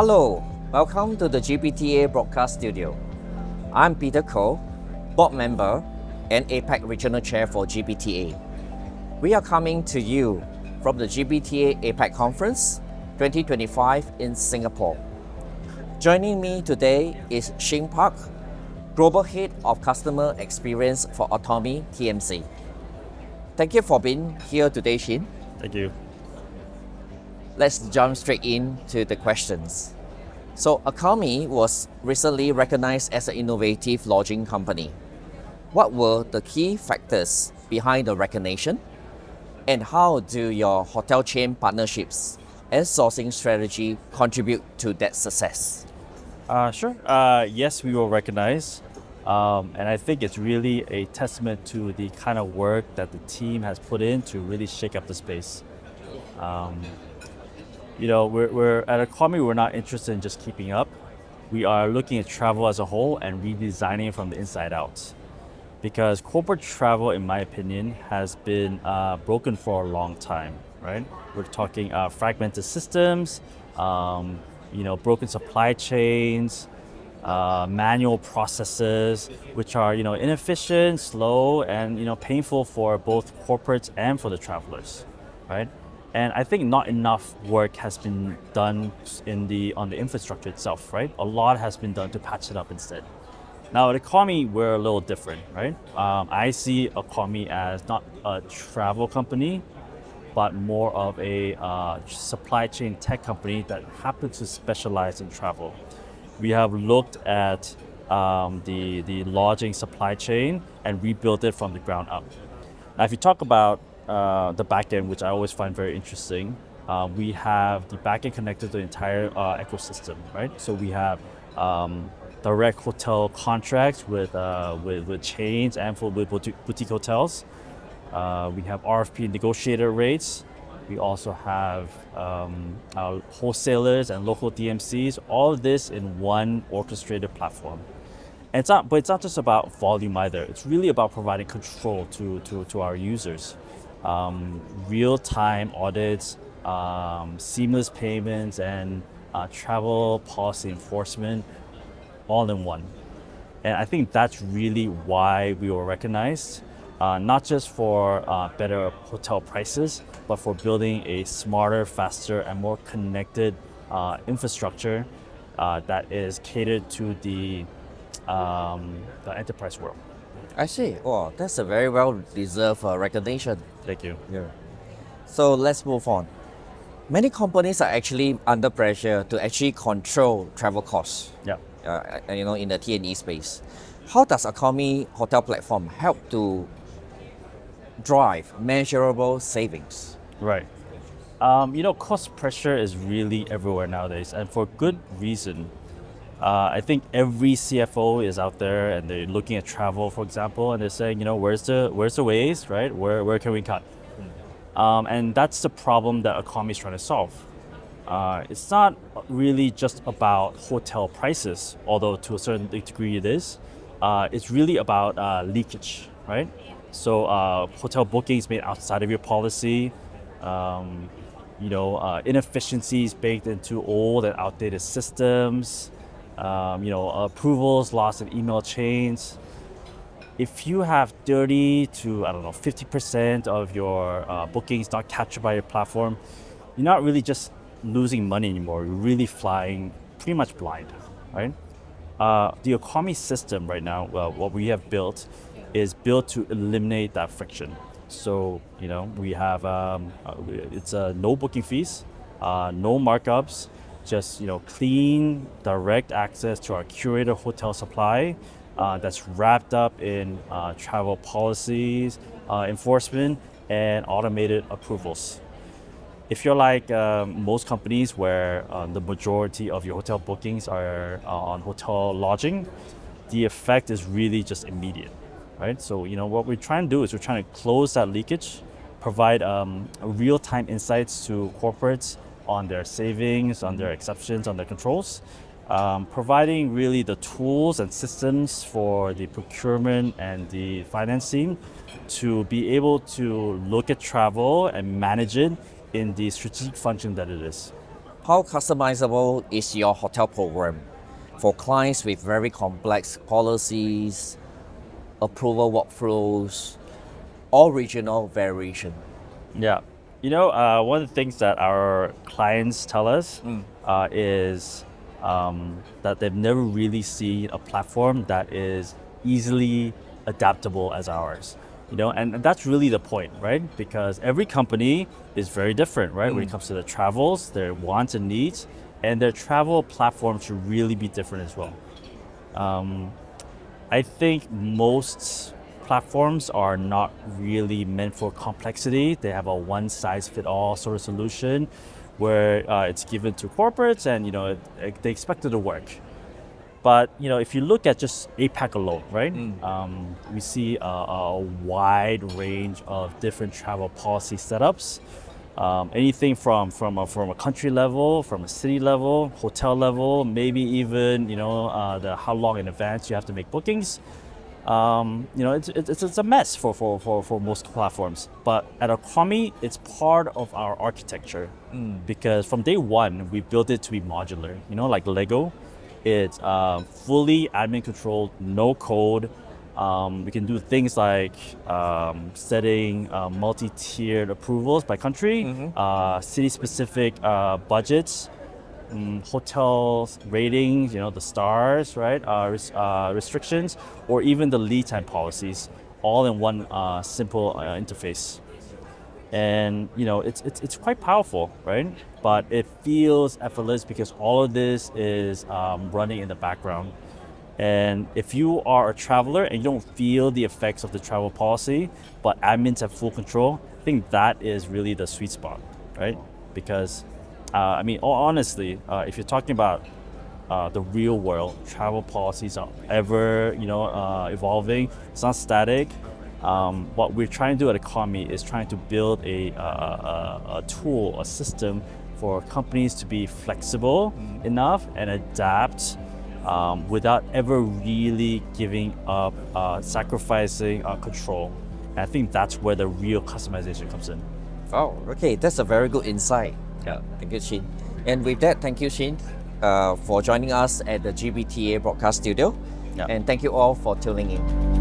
Hello, welcome to the GBTA Broadcast Studio. I'm Peter Koh, Board Member and APAC Regional Chair for GBTA. We are coming to you from the GBTA APAC Conference 2025 in Singapore. Joining me today is Shin Park, Global Head of Customer Experience for Accomy TMC. Thank you for being here today, Shin. Thank you. Let's jump straight into the questions. So Accomy was recently recognized as an innovative lodging company. What were the key factors behind the recognition? And how do your hotel chain partnerships and sourcing strategy contribute to that success? Sure. Yes, we were recognized. And I think it's really a testament to the kind of work that the team has put in to really shake up the space. We're at Accomy, we're not interested in just keeping up. We are looking at travel as a whole and redesigning it from the inside out. Because corporate travel, in my opinion, has been broken for a long time, right? We're talking fragmented systems, broken supply chains, manual processes, which are inefficient, slow, and painful for both corporates and for the travelers, right? And I think not enough work has been done on the infrastructure itself, right? A lot has been done to patch it up instead. Now at Accomy, we're a little different, right? I see Accomy as not a travel company, but more of a supply chain tech company that happens to specialize in travel. We have looked at the lodging supply chain and rebuilt it from the ground up. Now, if you talk about the backend, which I always find very interesting, we have the backend connected to the entire ecosystem, right? So we have direct hotel contracts with chains and with boutique hotels. We have RFP negotiated rates. We also have our wholesalers and local DMCs, all of this in one orchestrated platform. And it's not just about volume either. It's really about providing control to our users. Real-time audits, seamless payments, and travel policy enforcement all in one. And I think that's really why we were recognized, not just for better hotel prices, but for building a smarter, faster, and more connected infrastructure that is catered to the enterprise world. I see. Oh, that's a very well-deserved recognition. Thank you. Yeah. So let's move on. Many companies are actually under pressure to actually control travel costs. Yeah. In the T&E space. How does Accomy Hotel Platform help to drive measurable savings? Right. Cost pressure is really everywhere nowadays, and for good reason. I think every CFO is out there and they're looking at travel, for example, and they're saying, where's the waste, right? Where can we cut? And that's the problem that Accomy is trying to solve. It's not really just about hotel prices, although to a certain degree it is. It's really about leakage, right? So hotel bookings made outside of your policy, inefficiencies baked into old and outdated systems, approvals lost in email chains. If you have 30 to 50% of your bookings not captured by your platform, you're not really just losing money anymore. You're really flying pretty much blind, right? The Accomy system right now, what we have built, is built to eliminate that friction. So we have it's no booking fees, no markups, just clean, direct access to our curated hotel supply that's wrapped up in travel policies, enforcement, and automated approvals. If you're like most companies where the majority of your hotel bookings are on hotel lodging, the effect is really just immediate, right? So what we're trying to do is we're trying to close that leakage, provide real-time insights to corporates on their savings, on their exceptions, on their controls, providing really the tools and systems for the procurement and the finance team to be able to look at travel and manage it in the strategic function that it is. how customizable is your hotel program for clients with very complex policies, approval workflows, or regional variation? Yeah. One of the things that our clients tell us is that they've never really seen a platform that is easily adaptable as ours. And that's really the point, right? Because every company is very different, right? When it comes to the travels, their wants and needs, and their travel platform should really be different as well. I think most platforms are not really meant for complexity. They have a one-size-fit-all sort of solution where it's given to corporates and they expect it to work. But if you look at just APAC alone, right? We see a wide range of different travel policy setups. Anything from a country level, from a city level, hotel level, maybe even the how long in advance you have to make bookings. It's a mess for most platforms. But at Accomy, it's part of our architecture because from day one we built it to be modular. Like Lego, it's fully admin controlled, no code. We can do things like setting multi-tiered approvals by country, city-specific budgets, hotels ratings, the stars, right? Restrictions, or even the lead time policies, all in one simple interface. And it's quite powerful, right? But it feels effortless because all of this is running in the background. And if you are a traveler and you don't feel the effects of the travel policy, but admins have full control, I think that is really the sweet spot, right? Because, honestly, if you're talking about the real world, travel policies are ever, evolving. It's not static. What we're trying to do at Accomy is trying to build a tool, a system for companies to be flexible enough and adapt without ever really giving up, sacrificing control. And I think that's where the real customization comes in. Oh, okay, that's a very good insight. Yeah, thank you, Shin. And with that, thank you, Shin, for joining us at the GBTA broadcast studio. Yeah. And thank you all for tuning in.